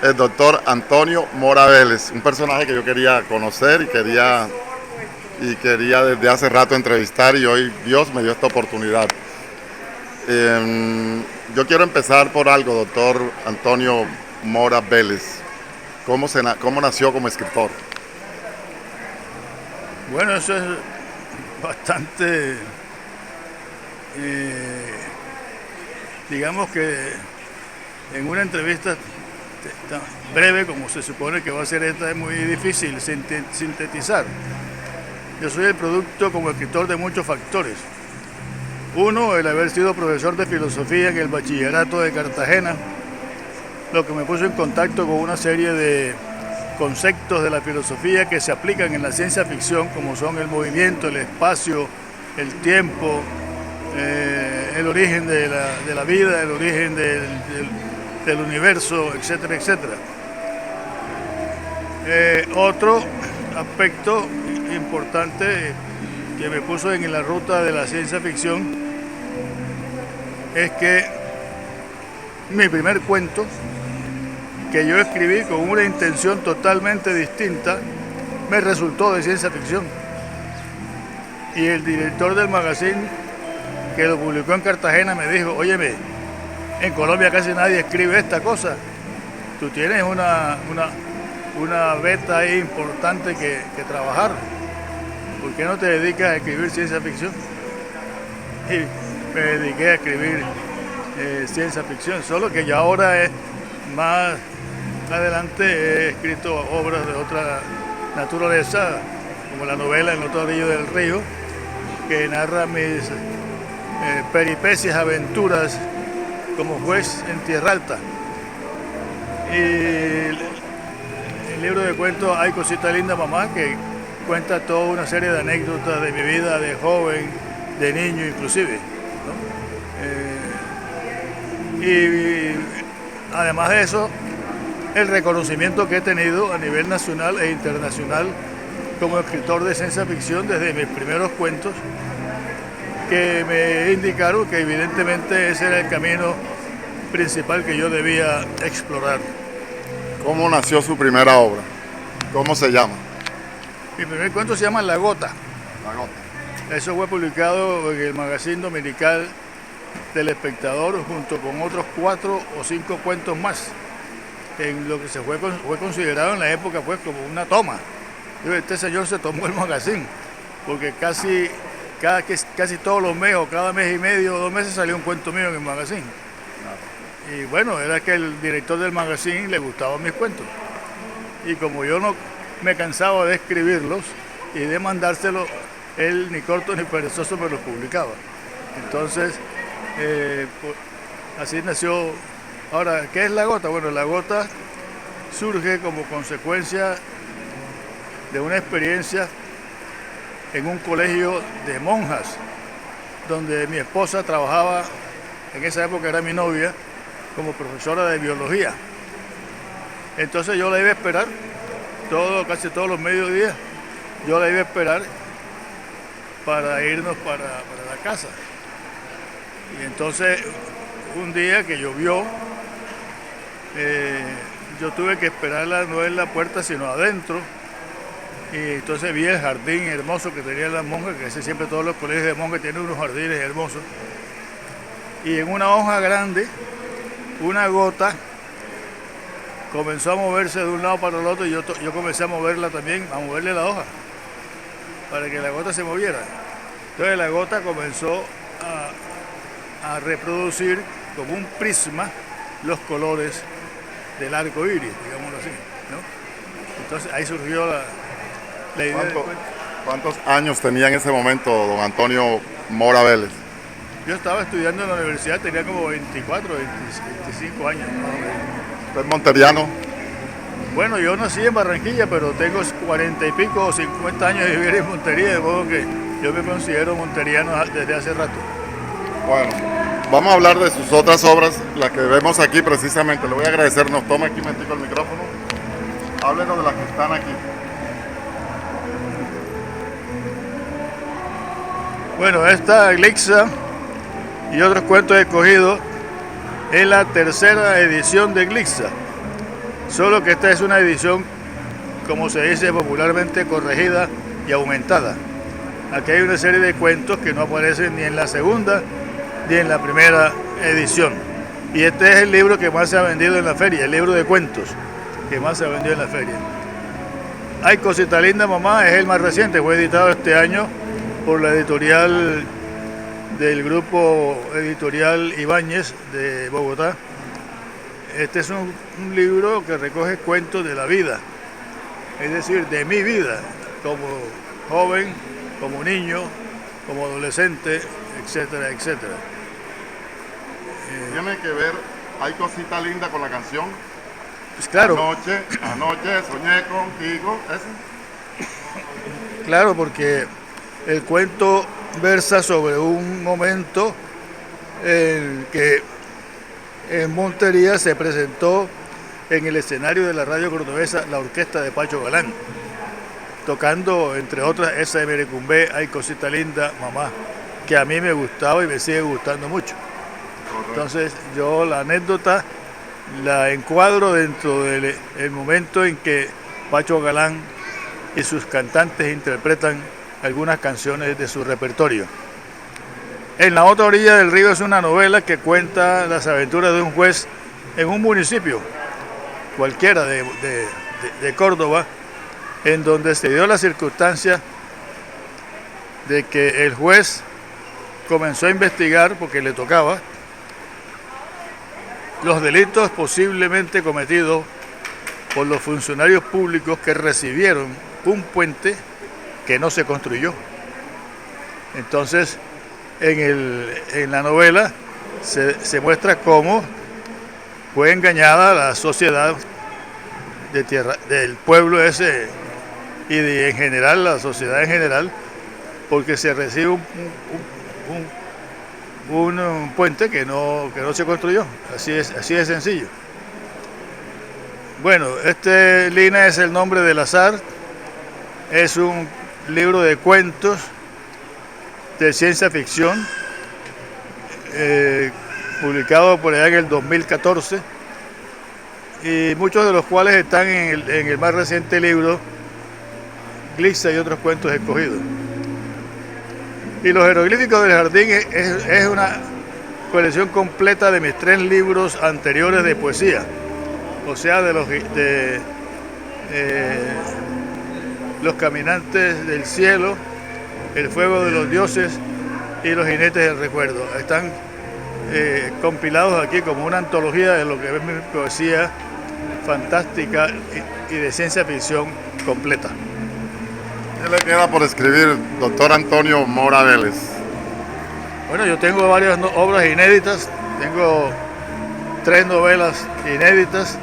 el doctor Antonio Mora Vélez, un personaje que yo quería conocer y quería desde hace rato entrevistar, y hoy Dios me dio esta oportunidad. Yo quiero empezar por algo, doctor Antonio Mora Vélez. ¿Cómo nació como escritor? Bueno, eso es bastante, digamos que en una entrevista tan breve como se supone que va a ser esta, es muy difícil sintetizar. Yo soy el producto como escritor de muchos factores. Uno, el haber sido profesor de filosofía en el bachillerato de Cartagena, lo que me puso en contacto con una serie de conceptos de la filosofía que se aplican en la ciencia ficción, como son el movimiento, el espacio, el tiempo, el origen de la vida, el origen del universo, etcétera, etcétera. Otro aspecto importante que me puso en la ruta de la ciencia ficción es que mi primer cuento, que yo escribí con una intención totalmente distinta, me resultó de ciencia ficción. Y el director del magazine que lo publicó en Cartagena me dijo: óyeme, en Colombia casi nadie escribe esta cosa, tú tienes una beta ahí importante que trabajar, ¿por qué no te dedicas a escribir ciencia ficción? Y me dediqué a escribir ciencia ficción, solo que ya ahora más adelante he escrito obras de otra naturaleza, como la novela En otra orilla del río, que narra mis peripecias, aventuras como juez en Tierra Alta. Y el libro de cuentos Hay cosita linda mamá, que cuenta toda una serie de anécdotas de mi vida de joven, de niño inclusive, ¿no? Y además de eso, el reconocimiento que he tenido a nivel nacional e internacional como escritor de ciencia ficción desde mis primeros cuentos, que me indicaron que evidentemente ese era el camino principal que yo debía explorar. ¿Cómo nació su primera obra? ¿Cómo se llama? Mi primer cuento se llama La Gota. La Gota. Eso fue publicado en el magazine dominical del Espectador, junto con otros 4 o 5 cuentos más, en lo que fue considerado en la época pues como una toma. Este señor se tomó el magazine, porque casi todos los meses, o cada mes y medio o 2 meses, salió un cuento mío en el magazine. Y bueno, era que el director del magazine le gustaban mis cuentos. Y como yo no me cansaba de escribirlos y de mandárselos, él ni corto ni perezoso me los publicaba. Entonces, así nació. Ahora, ¿qué es La Gota? Bueno, La Gota surge como consecuencia de una experiencia en un colegio de monjas, donde mi esposa trabajaba, en esa época era mi novia, como profesora de biología. Entonces yo la iba a esperar, casi todos los mediodías, yo la iba a esperar para irnos para la casa. Y entonces, un día que llovió, yo tuve que esperarla no en la puerta sino adentro, y entonces vi el jardín hermoso que tenían las monjas, que casi siempre todos los colegios de monjas tienen unos jardines hermosos, y en una hoja grande, una gota comenzó a moverse de un lado para el otro, y yo comencé a moverla también, a moverle la hoja, para que la gota se moviera. Entonces la gota comenzó a reproducir como un prisma los colores del arco iris, digámoslo así, ¿no? Entonces ahí surgió la idea. ¿Cuántos años tenía en ese momento don Antonio Mora Vélez? Yo estaba estudiando en la universidad, tenía como 24, 25 años, más o menos. ¿Usted es monteriano? Bueno, yo nací en Barranquilla, pero tengo 40 y pico o 50 años de vivir en Montería, de modo que yo me considero monteriano desde hace rato. Bueno, vamos a hablar de sus otras obras, las que vemos aquí precisamente. Le voy a agradecer, nos toma aquí el micrófono. Háblenos de las que están aquí. Bueno, esta Glixa y otros cuentos escogidos es la tercera edición de Glixa. solo que esta es una edición, como se dice popularmente, corregida y aumentada. Aquí hay una serie de cuentos que no aparecen ni en la segunda ni en la primera edición. Y este es el libro que más se ha vendido en la feria, el libro de cuentos que más se ha vendido en la feria. Ay, Cosita Linda, Mamá, es el más reciente, fue editado este año por la editorial del grupo editorial Ibáñez de Bogotá. Este es un libro que recoge cuentos de la vida, es decir, de mi vida, como joven, como niño, como adolescente, etcétera, etcétera. Tiene que ver, Hay Cosita Linda con la canción. Pues claro. Anoche soñé contigo. ¿Ese? Claro, porque el cuento versa sobre un momento en que en Montería se presentó en el escenario de la radio cordobesa la orquesta de Pacho Galán, tocando, entre otras, esa de Merecumbé, Ay Cosita Linda, Mamá, que a mí me gustaba y me sigue gustando mucho. Entonces yo la anécdota la encuadro dentro del momento en que Pacho Galán y sus cantantes interpretan algunas canciones de su repertorio. En la otra orilla del río es una novela que cuenta las aventuras de un juez en un municipio cualquiera de Córdoba, en donde se dio la circunstancia de que el juez comenzó a investigar, porque le tocaba, los delitos posiblemente cometidos por los funcionarios públicos que recibieron un puente que no se construyó. Entonces, en la novela se muestra cómo fue engañada la sociedad de tierra, del pueblo ese y en general, la sociedad en general, porque se recibe un puente que no se construyó. Así de sencillo. Bueno, Lina es el nombre del azar. Es un libro de cuentos de ciencia ficción, publicado por allá en el 2014, y muchos de los cuales están en el más reciente libro, Glissa y otros cuentos escogidos. Y Los jeroglíficos del jardín es una colección completa de mis 3 libros anteriores de poesía, o sea, de Los caminantes del cielo, El fuego de los dioses y Los jinetes del recuerdo. Están compilados aquí como una antología de lo que es mi poesía fantástica y de ciencia ficción completa. ¿Qué le queda por escribir, doctor Antonio Mora Vélez? Bueno, yo tengo varias obras inéditas, tengo 3 novelas inéditas,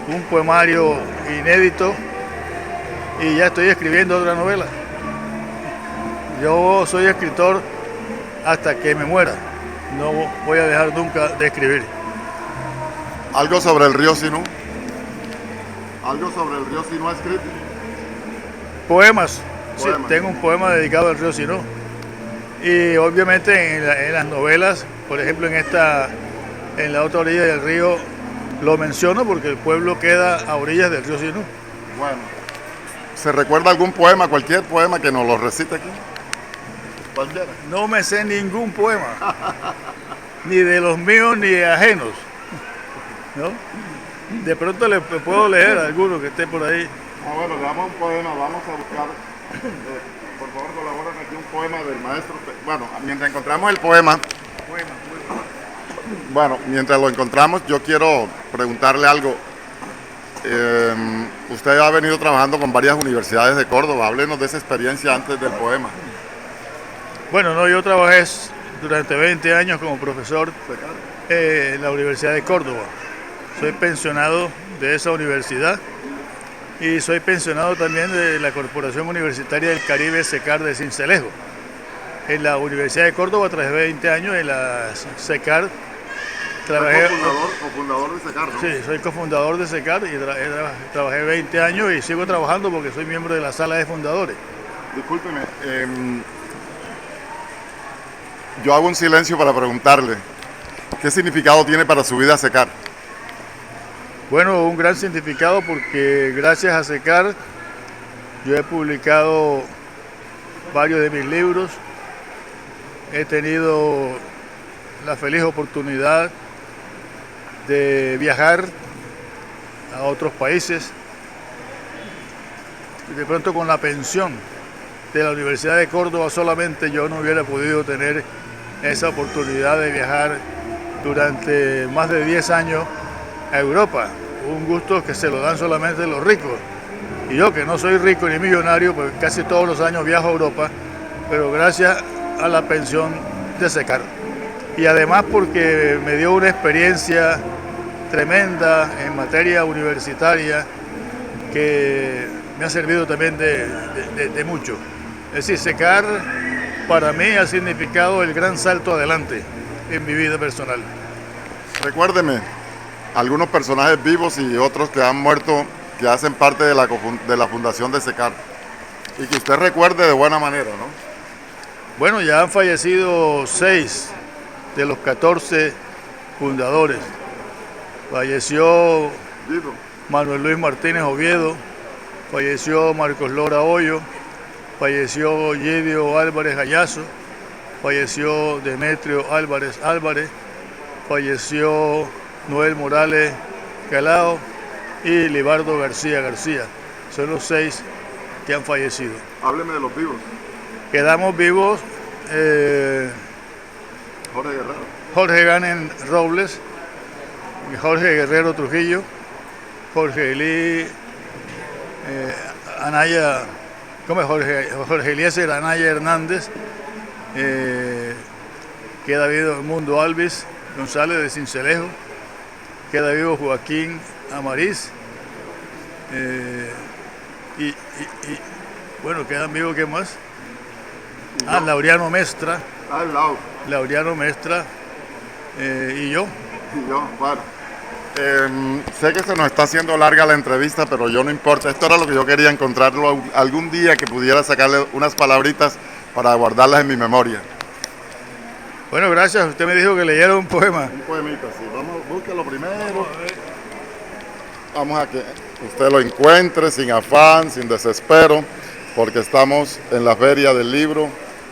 un poemario inédito, y ya estoy escribiendo otra novela. Yo soy escritor hasta que me muera, no voy a dejar nunca de escribir. ¿Algo sobre el río Sinú? ¿Algo sobre el río Sinú escrito? Poemas. Sí, tengo un poema dedicado al río Sinú. Y obviamente en las novelas, por ejemplo en la otra orilla del río, lo menciono porque el pueblo queda a orillas del río Sinú. Bueno, ¿se recuerda algún poema, cualquier poema que nos lo recite aquí? Cualquiera. No me sé ningún poema, ni de los míos ni ajenos, ¿no? De pronto le puedo leer a alguno que esté por ahí. Bueno, le damos un poema, vamos a buscar, por favor colaboren aquí un poema del maestro. Bueno, mientras encontramos el poema, bueno, mientras lo encontramos, yo quiero preguntarle algo. Usted ha venido trabajando con varias universidades de Córdoba, háblenos de esa experiencia antes del poema. Bueno, no, yo trabajé durante 20 años como profesor en la Universidad de Córdoba. Soy pensionado de esa universidad y soy pensionado también de la Corporación Universitaria del Caribe, SECAR, de Sincelejo. En la Universidad de Córdoba trabajé 20 años, en la SECAR trabajé... cofundador de SECAR, ¿no? Sí, soy cofundador de SECAR y trabajé 20 años y sigo trabajando porque soy miembro de la sala de fundadores. Discúlpeme, yo hago un silencio para preguntarle, ¿qué significado tiene para su vida SECAR? Bueno, un gran significado porque gracias a SECAR yo he publicado varios de mis libros, he tenido la feliz oportunidad de viajar a otros países, y de pronto con la pensión de la Universidad de Córdoba solamente yo no hubiera podido tener esa oportunidad de viajar durante más de 10 años a Europa, un gusto que se lo dan solamente los ricos. Y yo, que no soy rico ni millonario, pues casi todos los años viajo a Europa, pero gracias a la pensión de SECAR. Y además porque me dio una experiencia tremenda en materia universitaria que me ha servido también de mucho. Es decir, SECAR para mí ha significado el gran salto adelante en mi vida personal. Recuérdeme, algunos personajes vivos y otros que han muerto, que hacen parte de la fundación de SECAR, y que usted recuerde de buena manera, ¿no? Bueno, ya han fallecido 6 de los 14 fundadores. Falleció Vivo. Manuel Luis Martínez Oviedo, falleció Marcos Lora Hoyo, falleció Gidio Álvarez Gallazo, falleció Demetrio Álvarez Álvarez, falleció Noel Morales Calao y Libardo García García. Son los 6 que han fallecido. Hábleme de los vivos. Quedamos vivos Jorge Guerrero. Jorge Ganen Robles, Jorge Guerrero Trujillo, Jorge Elí Anaya, ¿cómo es? Jorge Eliezer Anaya Hernández, queda vivo Mundo Alvis González de Cincelejo, queda vivo Joaquín Amariz, y bueno, quedan vivos, ¿qué más? Laureano Mestra. Laureano Mestra y yo. Y yo, bueno. Sé que se nos está haciendo larga la entrevista, pero yo no importa. Esto era lo que yo quería, encontrarlo algún día que pudiera sacarle unas palabritas para guardarlas en mi memoria. Bueno, gracias. Usted me dijo que leyera un poema. Un poemita, sí. Vamos, búsquelo primero. Vamos a que usted lo encuentre sin afán, sin desespero, porque estamos en la Feria del Libro,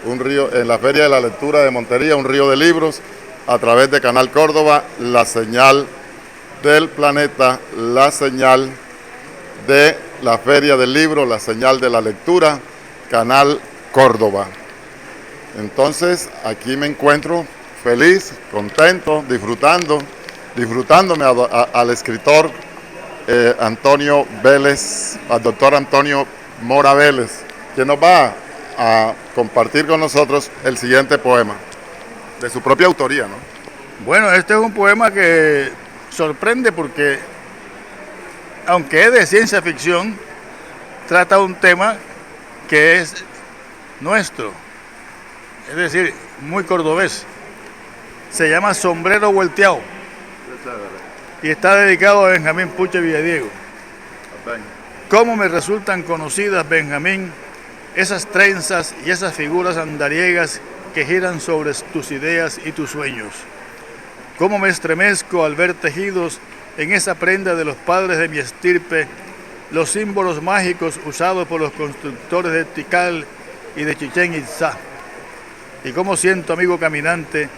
en la Feria de la Lectura de Montería, un río de libros, a través de Canal Córdoba, la señal del planeta, la señal de la Feria del Libro, la señal de la lectura, Canal Córdoba. Entonces, aquí me encuentro feliz, contento, disfrutándome al escritor Antonio Vélez, al doctor Antonio Mora Vélez, que nos va a compartir con nosotros el siguiente poema, de su propia autoría, ¿no? Bueno, este es un poema que sorprende porque, aunque es de ciencia ficción, trata un tema que es nuestro, es decir, muy cordobés. Se llama Sombrero Volteado y está dedicado a Benjamín Puche Villadiego. ¿Cómo me resultan conocidas, Benjamín, esas trenzas y esas figuras andariegas que giran sobre tus ideas y tus sueños? ¿Cómo me estremezco al ver tejidos en esa prenda de los padres de mi estirpe los símbolos mágicos usados por los constructores de Tikal y de Chichén Itzá? Y cómo siento, amigo caminante,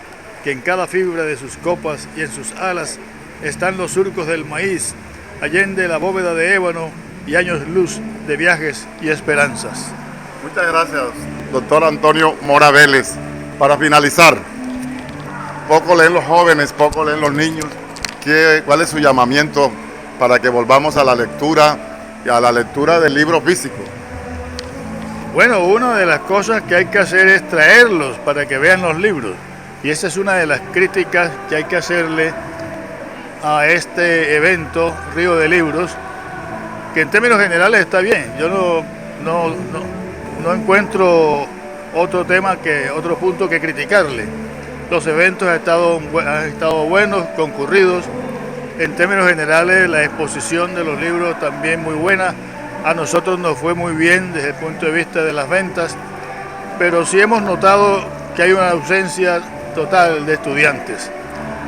que en cada fibra de sus copas y en sus alas están los surcos del maíz, allende la bóveda de ébano y años luz de viajes y esperanzas. Muchas gracias, doctor Antonio Mora Vélez. Para finalizar, poco leen los jóvenes, poco leen los niños. ¿Cuál es su llamamiento para que volvamos a la lectura y a la lectura del libro físico? Bueno, una de las cosas que hay que hacer es traerlos para que vean los libros. Y esa es una de las críticas que hay que hacerle a este evento, Río de Libros, que en términos generales está bien. Yo no encuentro otro punto que criticarle. Los eventos han estado buenos, concurridos. En términos generales, la exposición de los libros también muy buena. A nosotros nos fue muy bien desde el punto de vista de las ventas, pero sí hemos notado que hay una ausencia total de estudiantes.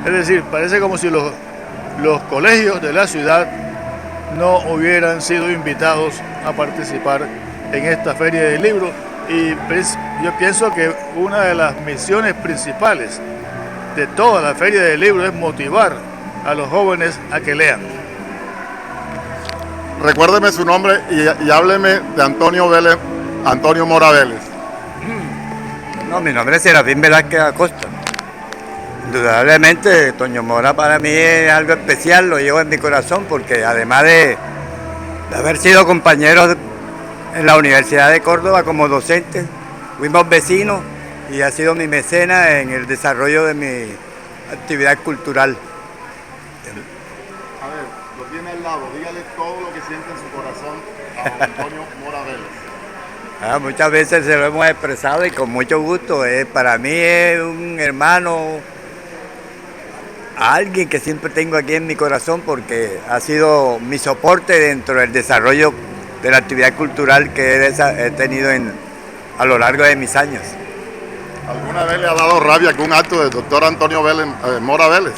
Es decir, parece como si los los colegios de la ciudad no hubieran sido invitados a participar en esta feria del libro. Y yo pienso que una de las misiones principales de toda la feria del libro es motivar a los jóvenes a que lean. Recuérdeme su nombre y hábleme de Antonio Vélez, Antonio Mora Vélez. No, mi nombre es Serafín Velázquez Acosta. Indudablemente, Toño Mora para mí es algo especial, lo llevo en mi corazón, porque además de haber sido compañeros en la Universidad de Córdoba como docente, fuimos vecinos y ha sido mi mecenas en el desarrollo de mi actividad cultural. A ver, lo tiene al lado, dígale todo lo que siente en su corazón a Antonio Mora Vélez. Muchas veces se lo hemos expresado y con mucho gusto. Para mí es un hermano, alguien que siempre tengo aquí en mi corazón porque ha sido mi soporte dentro del desarrollo de la actividad cultural que he tenido a lo largo de mis años. ¿Alguna vez le ha dado rabia algún acto del doctor Antonio Vélez, Mora Vélez?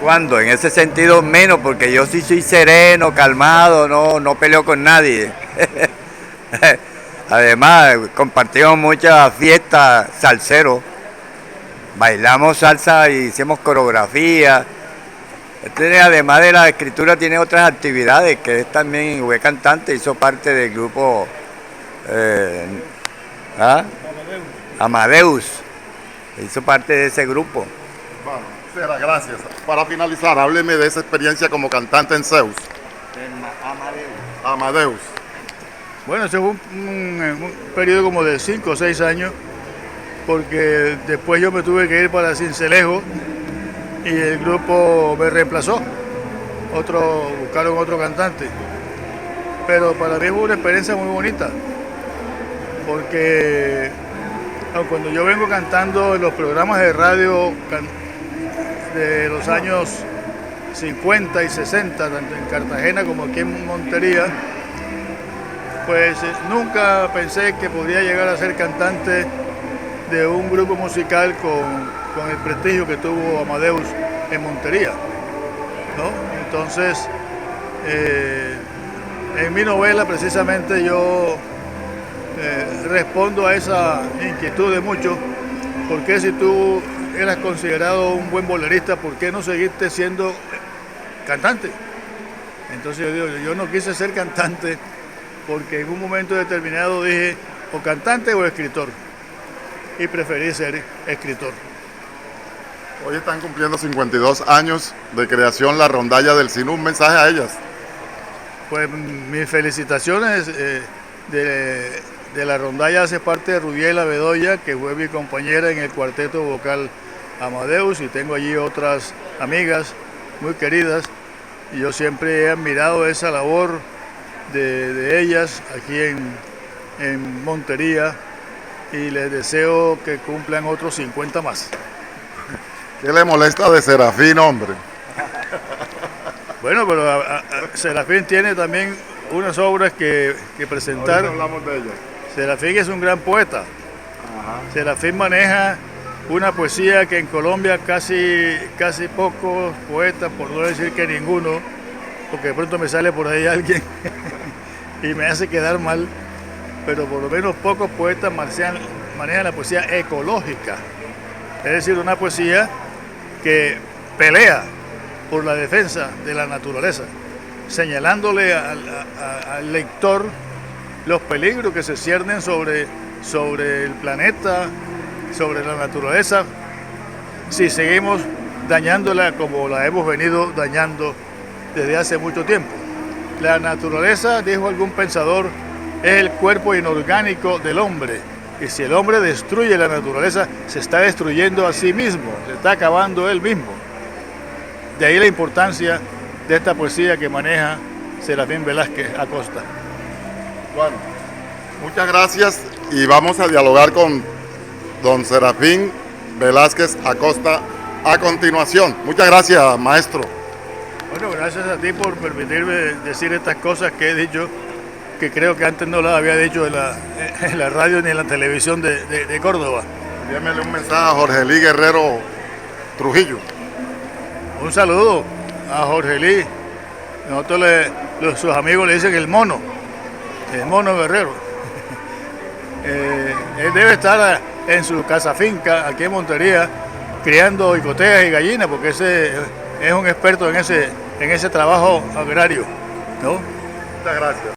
¿Cuándo? En ese sentido menos, porque yo sí soy sereno, calmado, no peleo con nadie. Además, compartimos muchas fiestas salseros, bailamos salsa y hicimos coreografía. Además de la escritura, tiene otras actividades, que es también fue cantante, hizo parte del grupo Amadeus, hizo parte de ese grupo. Bueno, Sera, gracias. Para finalizar, hábleme de esa experiencia como cantante en Zeus. Amadeus. Bueno, ese fue un periodo como de 5 o 6 años, porque después yo me tuve que ir para Sincelejo y el grupo me reemplazó. Buscaron otro cantante. Pero para mí fue una experiencia muy bonita, porque cuando yo vengo cantando en los programas de radio de los años 50 y 60, tanto en Cartagena como aquí en Montería, pues nunca pensé que podría llegar a ser cantante de un grupo musical con el prestigio que tuvo Amadeus en Montería, ¿no? Entonces, en mi novela precisamente yo respondo a esa inquietud de muchos, porque si tú eras considerado un buen bolerista, ¿por qué no seguiste siendo cantante? Entonces yo digo, yo no quise ser cantante porque en un momento determinado dije o cantante o escritor, y preferí ser escritor. Hoy están cumpliendo 52 años de creación La Rondalla del Cine. Un mensaje a ellas. Pues mis felicitaciones. De La Rondalla hace parte de Rubiela Bedoya, que fue mi compañera en el cuarteto vocal Amadeus, y tengo allí otras amigas muy queridas, y yo siempre he admirado esa labor de ellas aquí en Montería, y les deseo que cumplan otros 50 más. ¿Qué le molesta de Serafín, hombre? Bueno, pero Serafín tiene también unas obras que presentar. Ahorita hablamos de ellas. Serafín es un gran poeta. Ajá. Serafín maneja una poesía que en Colombia casi pocos poetas, por no decir que ninguno, porque de pronto me sale por ahí alguien y me hace quedar mal, pero por lo menos pocos poetas manejan la poesía ecológica, es decir, una poesía que pelea por la defensa de la naturaleza, señalándole al lector los peligros que se ciernen sobre el planeta, sobre la naturaleza, si seguimos dañándola como la hemos venido dañando desde hace mucho tiempo. La naturaleza, dijo algún pensador, es el cuerpo inorgánico del hombre, y si el hombre destruye la naturaleza, se está destruyendo a sí mismo, se está acabando él mismo. De ahí la importancia de esta poesía que maneja Serafín Velázquez Acosta. Bueno, muchas gracias y vamos a dialogar con don Serafín Velázquez Acosta a continuación. Muchas gracias, maestro. Bueno, gracias a ti por permitirme decir estas cosas que he dicho, que creo que antes no las había dicho en la radio ni en la televisión de Córdoba. Envíamele un mensaje a Jorge Luis Guerrero Trujillo. Un saludo a Jorge Lee. Sus amigos le dicen el mono Guerrero. Él debe estar en su casa finca, aquí en Montería, criando icoteas y gallinas, porque ese es un experto en ese trabajo agrario, ¿no? Muchas gracias.